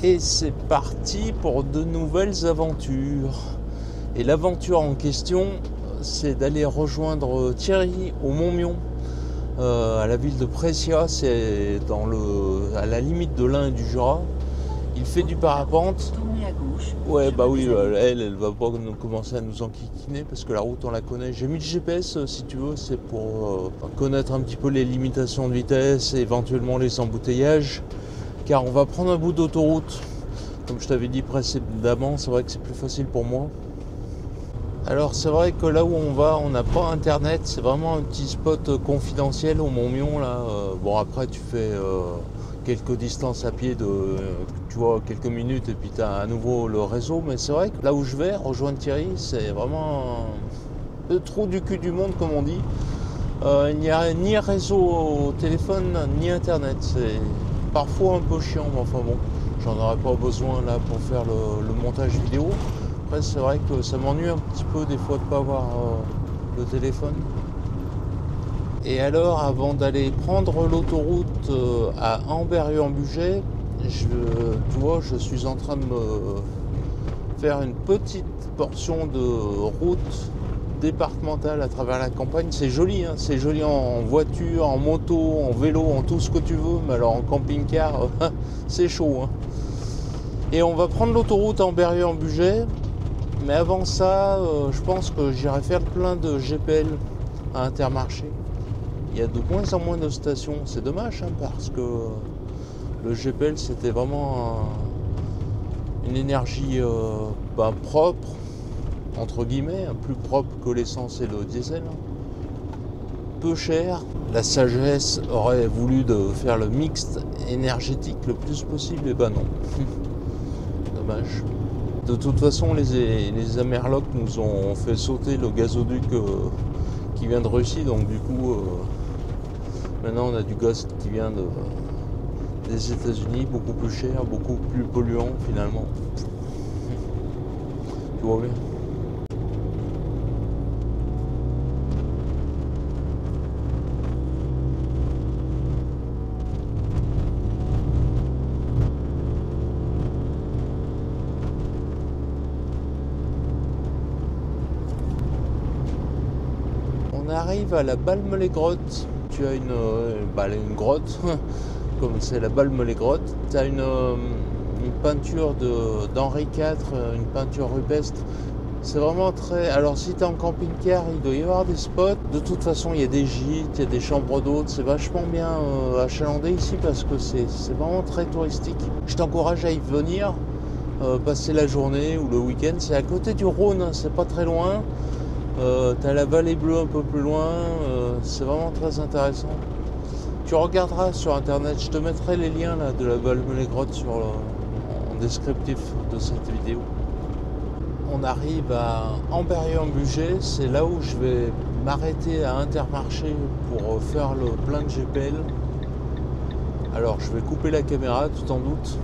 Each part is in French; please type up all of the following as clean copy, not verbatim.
Et c'est parti pour de nouvelles aventures. Et l'aventure en question, c'est d'aller rejoindre Thierry au Montmion, à la ville de Prescia, c'est à la limite de l'Ain et du Jura. Il fait du parapente. Tournez à gauche. Ouais, bah oui, elle va pas commencer à nous enquiquiner parce que la route on la connaît. J'ai mis le GPS si tu veux, c'est pour connaître un petit peu les limitations de vitesse et éventuellement les embouteillages. Car on va prendre un bout d'autoroute. Comme je t'avais dit précédemment, c'est vrai que c'est plus facile pour moi. Alors c'est vrai que là où on va, on n'a pas internet, c'est vraiment un petit spot confidentiel au Montmion là. Bon après tu fais quelques distances à pied tu vois, quelques minutes et puis tu as à nouveau le réseau. Mais c'est vrai que là où je vais rejoindre Thierry, c'est vraiment le trou du cul du monde comme on dit. Il n'y a ni réseau au téléphone ni internet. C'est parfois un peu chiant, mais enfin bon, j'en aurais pas besoin là pour faire le montage vidéo. Après c'est vrai que ça m'ennuie un petit peu des fois de ne pas avoir le téléphone. Et alors avant d'aller prendre l'autoroute à Ambérieu-en-Bugey, tu vois, je suis en train de me faire une petite portion de route départementale à travers la campagne. C'est joli, hein, c'est joli en voiture, en moto, en vélo, en tout ce que tu veux. Mais alors en camping-car, c'est chaud. Hein. Et on va prendre l'autoroute à Ambérieu-en-Bugey. Mais avant ça, je pense que j'irai faire le plein de GPL à Intermarché. Il y a de moins en moins de stations. C'est dommage hein, parce que le GPL c'était vraiment une énergie propre, entre guillemets, plus propre que l'essence et le diesel. Peu cher. La sagesse aurait voulu de faire le mixte énergétique le plus possible, et ben non. Dommage. De toute façon, les Amerlocs nous ont fait sauter le gazoduc qui vient de Russie, donc du coup, maintenant on a du gaz qui vient des États-Unis, beaucoup plus cher, beaucoup plus polluant finalement. Tu vois bien. On arrive à la Balme-les-Grottes. Tu as une grotte, comme c'est la Balme-les-Grottes. Tu as une peinture d'Henri IV, une peinture rupestre. C'est vraiment très... Alors si tu es en camping-car, il doit y avoir des spots. De toute façon, il y a des gîtes, il y a des chambres d'hôtes. C'est vachement bien achalandé ici parce que c'est vraiment très touristique. Je t'encourage à y venir, passer la journée ou le week-end. C'est à côté du Rhône, hein, c'est pas très loin. T'as la vallée bleue un peu plus loin, c'est vraiment très intéressant. Tu regarderas sur internet, je te mettrai les liens là, de la Balme-les-Grottes en descriptif de cette vidéo. On arrive à Ambérieu-en-Bugey, c'est là où je vais m'arrêter à Intermarché pour faire le plein de GPL. Alors je vais couper la caméra, tu t'en doutes.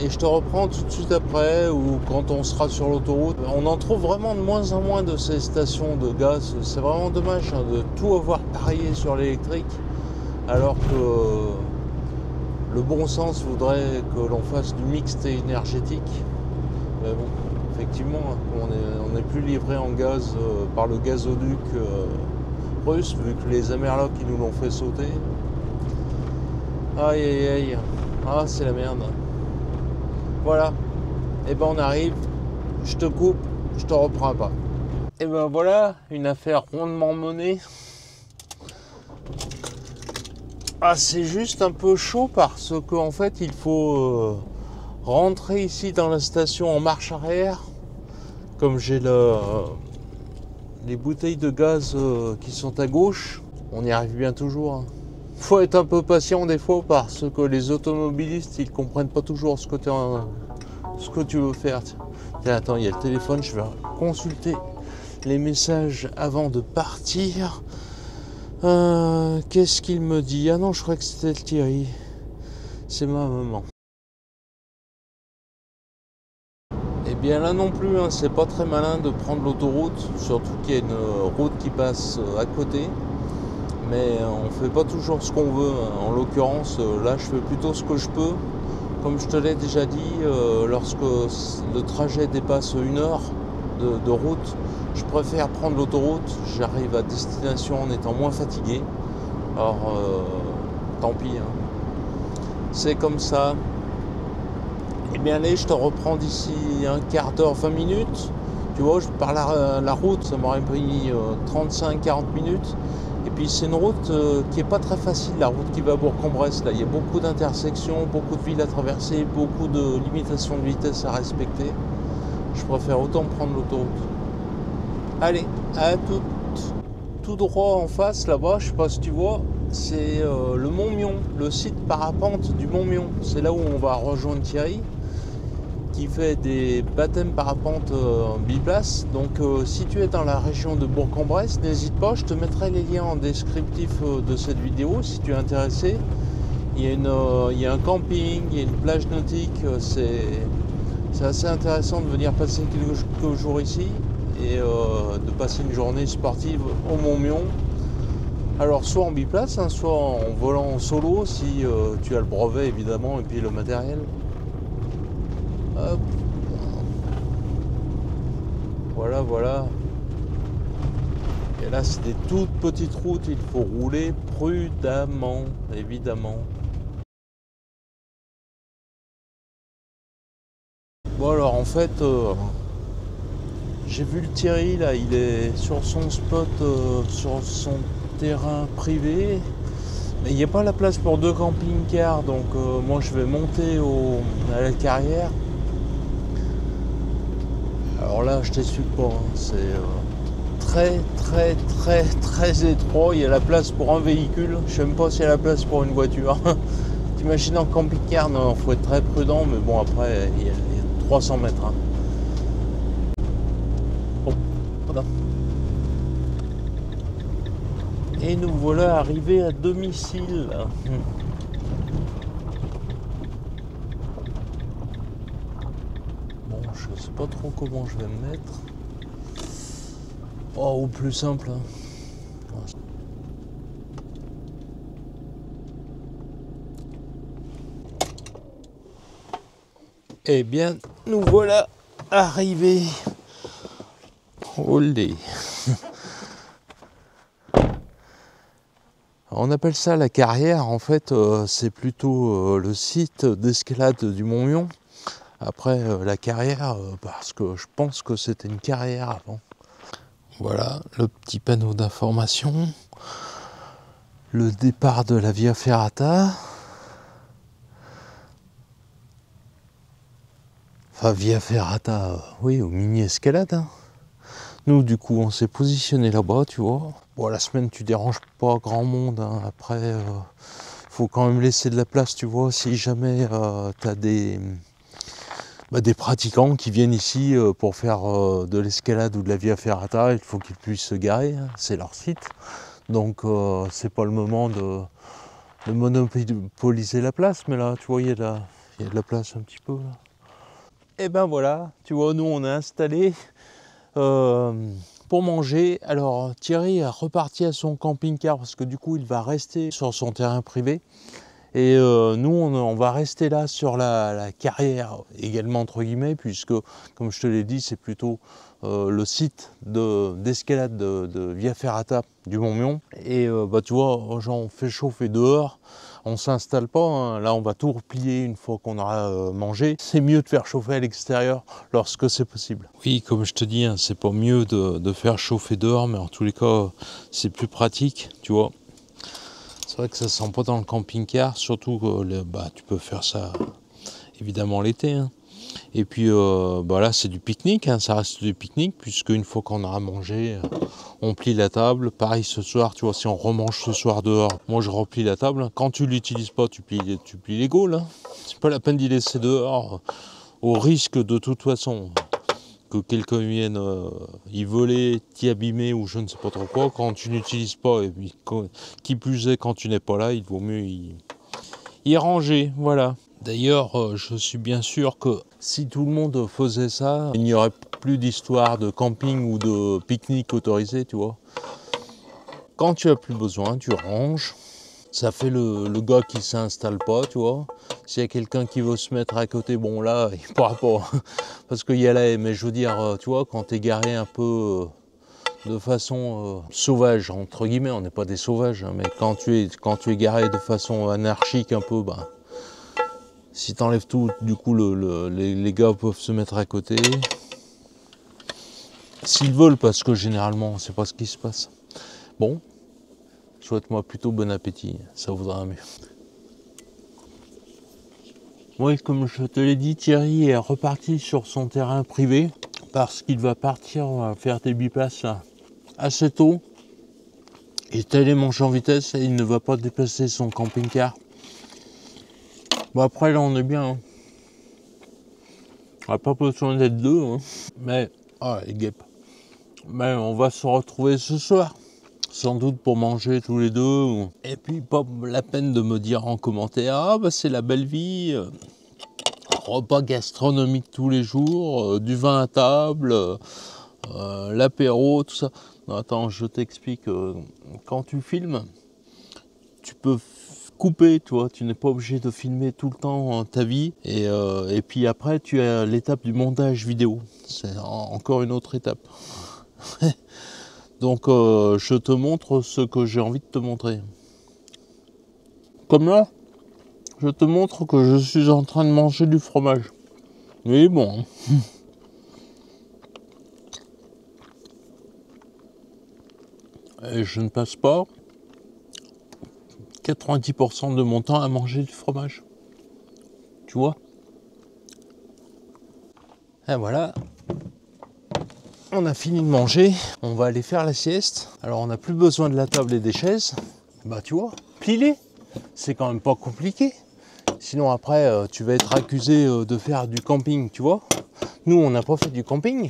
Et je te reprends tout de suite après ou quand on sera sur l'autoroute. On en trouve vraiment de moins en moins de ces stations de gaz. C'est vraiment dommage hein, de tout avoir parié sur l'électrique alors que le bon sens voudrait que l'on fasse du mixte énergétique. Mais bon, effectivement, on n'est plus livré en gaz par le gazoduc russe vu que les Amerlocs qui nous l'ont fait sauter. Aïe aïe aïe. Ah, c'est la merde. Voilà. Et ben on arrive. Je te coupe. Je te reprends pas. Et ben voilà, une affaire rondement menée. Ah, c'est juste un peu chaud parce qu'en fait, il faut rentrer ici dans la station en marche arrière. Comme j'ai les bouteilles de gaz qui sont à gauche, on y arrive bien toujours. Hein. Faut être un peu patient des fois parce que les automobilistes ils comprennent pas toujours ce que tu veux faire. Tiens, attends, il y a le téléphone, je vais consulter les messages avant de partir. Qu'est-ce qu'il me dit? Ah non, je crois que c'était le Thierry. C'est ma maman. Et bien là non plus, hein, c'est pas très malin de prendre l'autoroute, surtout qu'il y a une route qui passe à côté. Mais on fait pas toujours ce qu'on veut. En l'occurrence, là, je fais plutôt ce que je peux. Comme je te l'ai déjà dit, lorsque le trajet dépasse 1 heure de route, je préfère prendre l'autoroute. J'arrive à destination en étant moins fatigué. Alors, tant pis, hein. C'est comme ça. Eh bien allez, je te reprends d'ici un quart d'heure, 20 minutes. Tu vois, par la route, ça m'aurait pris 35-40 minutes. Et puis c'est une route qui n'est pas très facile, la route qui va à Bourg-en-Bresse. Là, il y a beaucoup d'intersections, beaucoup de villes à traverser, beaucoup de limitations de vitesse à respecter. Je préfère autant prendre l'autoroute. Allez, à tout droit en face, là-bas, je ne sais pas si tu vois, c'est le Mont Mion, le site parapente du Mont Mion. C'est là où on va rejoindre Thierry, qui fait des baptêmes parapente en biplace. Donc si tu es dans la région de Bourg-en-Bresse, n'hésite pas, je te mettrai les liens en descriptif de cette vidéo si tu es intéressé. Il y a un camping, il y a une plage nautique, c'est assez intéressant de venir passer quelques jours ici et de passer une journée sportive au Mont Mion. Alors soit en biplace, hein, soit en volant en solo si tu as le brevet évidemment et puis le matériel. Hop. Voilà. Et là, c'est des toutes petites routes, il faut rouler prudemment, évidemment. Bon alors, en fait, j'ai vu le Thierry, là, il est sur son spot, sur son terrain privé. Mais il n'y a pas la place pour 2 camping-cars, donc moi, je vais monter à la carrière. Alors là, je t'explique pas, hein. C'est très étroit. Il y a la place pour un véhicule. Je sais même pas s'il y a la place pour une voiture. T'imagines en camping-car, non, faut être très prudent, mais bon, après, il y a 300 mètres. Hein. Bon, voilà. Et nous voilà arrivés à domicile. Je sais pas trop comment je vais me mettre. Oh, ou plus simple. Eh bien, nous voilà arrivés. Olé. On appelle ça la carrière. En fait, c'est plutôt le site d'escalade du Mont Mion. Après la carrière, parce que je pense que c'était une carrière avant. Voilà le petit panneau d'information. Le départ de la Via Ferrata. Enfin, Via Ferrata, oui, au mini-escalade. Hein. Nous, du coup, on s'est positionné là-bas, tu vois. Bon, la semaine, tu déranges pas grand monde. Hein. Après, faut quand même laisser de la place, tu vois. Si jamais tu as des pratiquants qui viennent ici pour faire de l'escalade ou de la Via Ferrata, il faut qu'ils puissent se garer. Hein. C'est leur site. Donc, c'est pas le moment de monopoliser la place. Mais là, tu vois, il y a de la place un petit peu, là. Et ben voilà, tu vois, nous on est installés pour manger. Alors Thierry est reparti à son camping-car parce que du coup il va rester sur son terrain privé. Et nous on va rester là sur la carrière également entre guillemets, puisque comme je te l'ai dit, c'est plutôt le site d'escalade de Via Ferrata du Mont Mion. Et tu vois, on fait chauffer dehors. On s'installe pas, hein. Là on va tout replier une fois qu'on aura mangé. C'est mieux de faire chauffer à l'extérieur lorsque c'est possible. Oui, comme je te dis, hein, c'est pas mieux de faire chauffer dehors, mais en tous les cas, c'est plus pratique, tu vois. C'est vrai que ça sent pas dans le camping-car, surtout que tu peux faire ça évidemment l'été. Hein. Et puis là c'est du pique-nique, hein, ça reste du pique-nique, puisque une fois qu'on aura mangé, on plie la table. Pareil ce soir, tu vois, si on remange ce soir dehors, moi je replie la table. Quand tu l'utilises pas, tu plies les gaules. Hein. C'est pas la peine d'y laisser dehors, au risque de toute façon que quelqu'un vienne y voler, t'y abîmer ou je ne sais pas trop quoi. Quand tu n'utilises pas, et puis qui plus est quand tu n'es pas là, il vaut mieux y ranger, voilà. D'ailleurs, je suis bien sûr que si tout le monde faisait ça, il n'y aurait plus d'histoire de camping ou de pique-nique autorisé, tu vois. Quand tu as plus besoin, tu ranges. Ça fait le gars qui s'installe pas, tu vois. S'il y a quelqu'un qui veut se mettre à côté, bon là, il pourra pas. Parce qu'il y a là, mais je veux dire, tu vois, quand t'es garé un peu de façon sauvage, entre guillemets, on n'est pas des sauvages, hein, mais quand tu es garé de façon anarchique un peu, bah, si t'enlèves tout, du coup, les gars peuvent se mettre à côté. S'ils veulent, parce que généralement, c'est pas ce qui se passe. Bon. Souhaite-moi plutôt bon appétit, ça vaudra mieux. Oui, comme je te l'ai dit, Thierry est reparti sur son terrain privé parce qu'il va partir faire des bipasses assez tôt. Il est allé manger en vitesse et il ne va pas déplacer son camping-car. Bon, après là on est bien. Hein. On n'a pas besoin d'être deux. Hein. Mais, les guêpes. Mais on va se retrouver ce soir. Sans doute pour manger tous les deux. Et puis pas la peine de me dire en commentaire, ah bah c'est la belle vie, repas gastronomique tous les jours, du vin à table, l'apéro, tout ça. Non, attends, je t'explique, quand tu filmes, tu peux couper, toi, tu n'es pas obligé de filmer tout le temps ta vie. Et puis après, tu as l'étape du montage vidéo. C'est encore une autre étape. Donc je te montre ce que j'ai envie de te montrer. Comme là, je te montre que je suis en train de manger du fromage. Oui, bon. Et je ne passe pas 90% de mon temps à manger du fromage. Tu vois? Et voilà. On a fini de manger, on va aller faire la sieste. Alors on n'a plus besoin de la table et des chaises. Bah tu vois, plie-les. C'est quand même pas compliqué. Sinon après tu vas être accusé de faire du camping, tu vois. Nous on n'a pas fait du camping,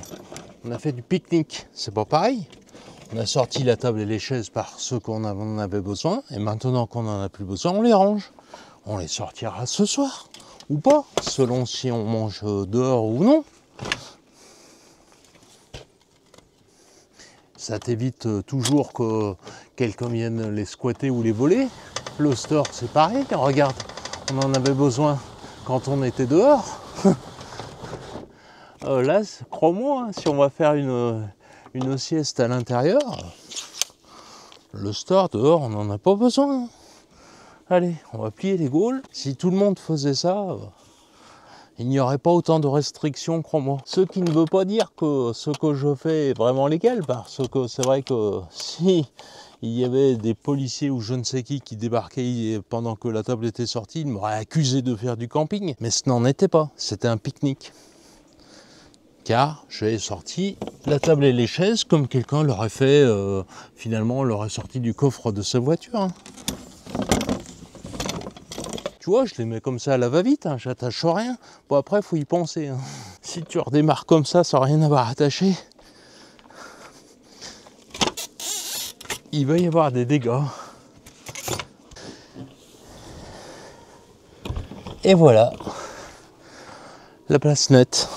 on a fait du pique-nique. C'est pas pareil. On a sorti la table et les chaises parce qu'on en avait besoin. Et maintenant qu'on n'en a plus besoin, on les range. On les sortira ce soir. Ou pas, selon si on mange dehors ou non. Ça t'évite toujours que quelqu'un vienne les squatter ou les voler. Le store, c'est pareil. Regarde, on en avait besoin quand on était dehors. Là, crois-moi, hein, si on va faire une sieste à l'intérieur, le store, dehors, on n'en a pas besoin. Allez, on va plier les gaules. Si tout le monde faisait ça, il n'y aurait pas autant de restrictions, crois-moi. Ce qui ne veut pas dire que ce que je fais est vraiment légal, parce que c'est vrai que si il y avait des policiers ou je ne sais qui débarquaient pendant que la table était sortie, ils m'auraient accusé de faire du camping. Mais ce n'en était pas, c'était un pique-nique. Car j'ai sorti la table et les chaises comme quelqu'un l'aurait fait, finalement, l'aurait sorti du coffre de sa voiture. Hein. Tu vois, je les mets comme ça à la va-vite, hein, j'attache rien. Bon, après, il faut y penser. Hein. Si tu redémarres comme ça, sans rien avoir attaché, il va y avoir des dégâts. Et voilà, la place nette.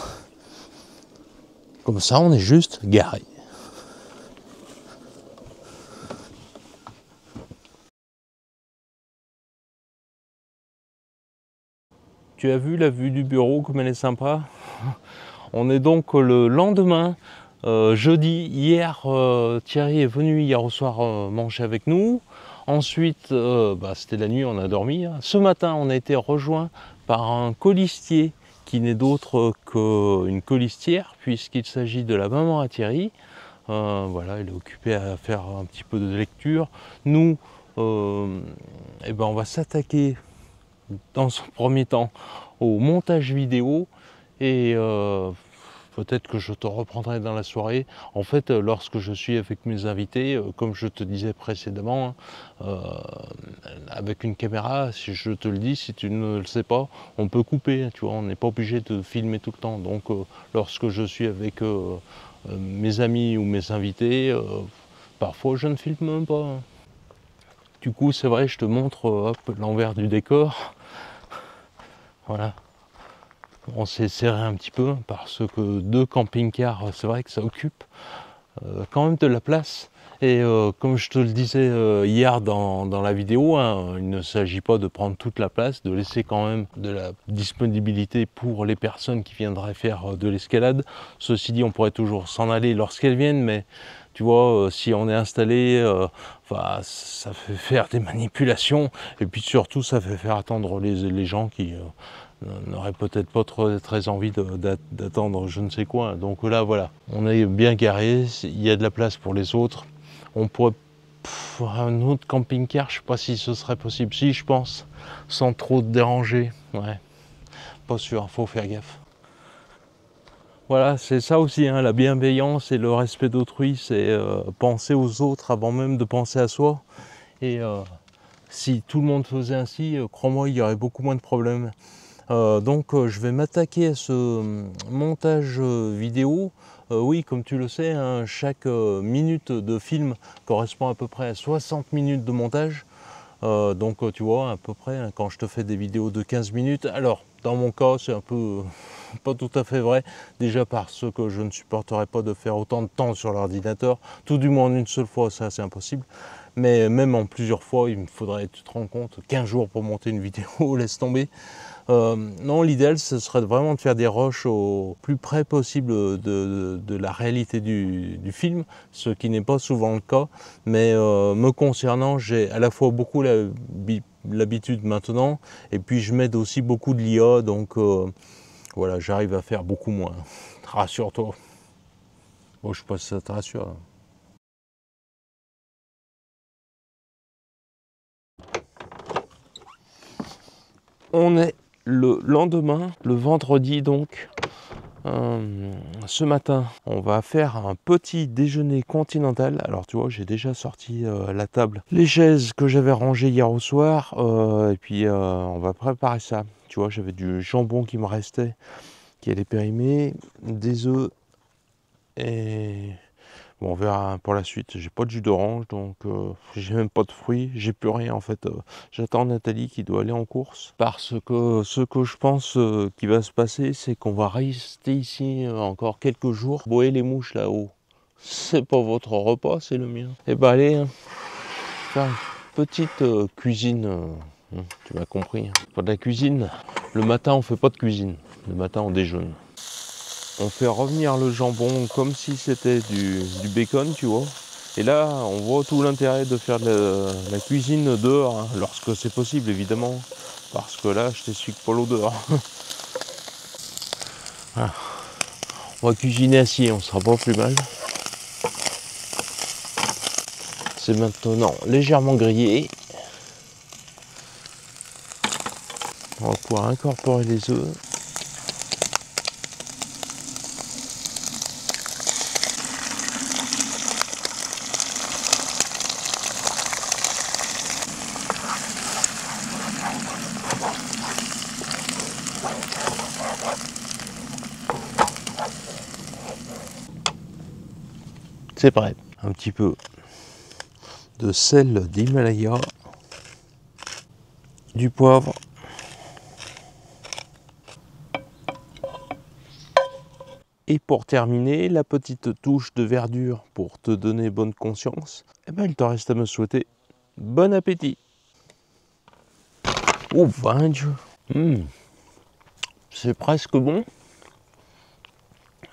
Comme ça, on est juste garé. Tu as vu la vue du bureau, comme elle est sympa. On est donc le lendemain, jeudi. Hier, Thierry est venu hier au soir manger avec nous. Ensuite, c'était la nuit, on a dormi. Ce matin, on a été rejoint par un colistier qui n'est d'autre qu'une colistière, puisqu'il s'agit de la maman à Thierry. Voilà, il est occupé à faire un petit peu de lecture. Nous, on va s'attaquer dans son premier temps au montage vidéo et peut-être que je te reprendrai dans la soirée. En fait, lorsque je suis avec mes invités, comme je te disais précédemment, avec une caméra, si je te le dis, si tu ne le sais pas, on peut couper, tu vois, on n'est pas obligé de filmer tout le temps. Donc lorsque je suis avec mes amis ou mes invités, parfois je ne filme même pas. Du coup, c'est vrai, je te montre l'envers du décor. Voilà. On s'est serré un petit peu parce que 2 camping-cars, c'est vrai que ça occupe quand même de la place. Et comme je te le disais hier dans la vidéo, hein, il ne s'agit pas de prendre toute la place, de laisser quand même de la disponibilité pour les personnes qui viendraient faire de l'escalade. Ceci dit, on pourrait toujours s'en aller lorsqu'elles viennent, mais tu vois, si on est installé, enfin, ça fait faire des manipulations, et puis surtout, ça fait faire attendre les gens qui n'auraient peut-être pas très envie d'attendre je ne sais quoi. Donc là, voilà, on est bien garé, il y a de la place pour les autres. On pourrait un autre camping-car, je sais pas si ce serait possible. Si, je pense, sans trop te déranger. Ouais, pas sûr, faut faire gaffe. Voilà, c'est ça aussi, hein, la bienveillance et le respect d'autrui, c'est penser aux autres avant même de penser à soi. Et si tout le monde faisait ainsi, crois-moi, il y aurait beaucoup moins de problèmes. Donc je vais m'attaquer à ce montage vidéo. Oui, comme tu le sais, hein, chaque minute de film correspond à peu près à 60 minutes de montage. Donc tu vois, à peu près, hein, quand je te fais des vidéos de 15 minutes, alors dans mon cas c'est un peu pas tout à fait vrai, déjà parce que je ne supporterais pas de faire autant de temps sur l'ordinateur, tout du moins en une seule fois, ça c'est impossible. Mais même en plusieurs fois, il me faudrait, tu te rends compte, 15 jours pour monter une vidéo, laisse tomber. Non, l'idéal, ce serait vraiment de faire des rushs au plus près possible de la réalité du film, ce qui n'est pas souvent le cas. Mais me concernant, j'ai à la fois beaucoup l'habitude maintenant, et puis je m'aide aussi beaucoup de l'IA, donc voilà, j'arrive à faire beaucoup moins. Rassure-toi. Bon, je sais pas si ça te rassure. On est le lendemain, le vendredi donc. Ce matin, on va faire un petit déjeuner continental. Alors tu vois, j'ai déjà sorti la table, les chaises que j'avais rangées hier au soir, et puis on va préparer ça. Tu vois, j'avais du jambon qui me restait, qui allait périmer, des œufs, et bon, on verra pour la suite. J'ai pas de jus d'orange, donc j'ai même pas de fruits, j'ai plus rien en fait. J'attends Nathalie qui doit aller en course, parce que ce que je pense qui va se passer, c'est qu'on va rester ici encore quelques jours. Boyer les mouches là-haut, c'est pas votre repas, c'est le mien. Et bah allez, hein, faire une petite cuisine, tu m'as compris, hein. Pas de la cuisine. Le matin on fait pas de cuisine, le matin on déjeune. On fait revenir le jambon comme si c'était du bacon, tu vois. Et là, on voit tout l'intérêt de faire de la cuisine dehors, hein, lorsque c'est possible, évidemment. Parce que là, je t'explique pas l'odeur. Voilà. On va cuisiner assis, on sera pas plus mal. C'est maintenant légèrement grillé. On va pouvoir incorporer les œufs. C'est prêt. Un petit peu de sel d'Himalaya, du poivre, et pour terminer, la petite touche de verdure pour te donner bonne conscience. Eh ben, il te reste à me souhaiter bon appétit. Oh, ben Dieu. C'est presque bon.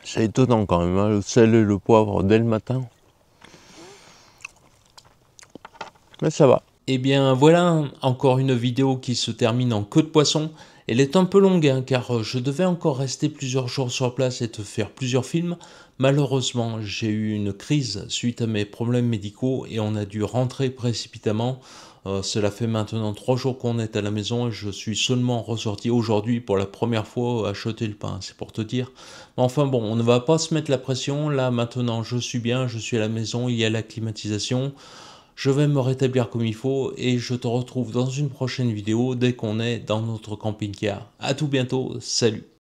C'est étonnant quand même, hein, le sel et le poivre dès le matin. Mais ça va. Eh bien voilà, encore une vidéo qui se termine en queue de poisson. Elle est un peu longue, hein, car je devais encore rester plusieurs jours sur place et te faire plusieurs films. Malheureusement, j'ai eu une crise suite à mes problèmes médicaux et on a dû rentrer précipitamment. Cela fait maintenant 3 jours qu'on est à la maison et je suis seulement ressorti aujourd'hui pour la première fois acheter le pain, c'est pour te dire. Mais enfin bon, on ne va pas se mettre la pression. Là maintenant, je suis bien, je suis à la maison, il y a la climatisation. Je vais me rétablir comme il faut et je te retrouve dans une prochaine vidéo dès qu'on est dans notre camping-car. A tout bientôt, salut!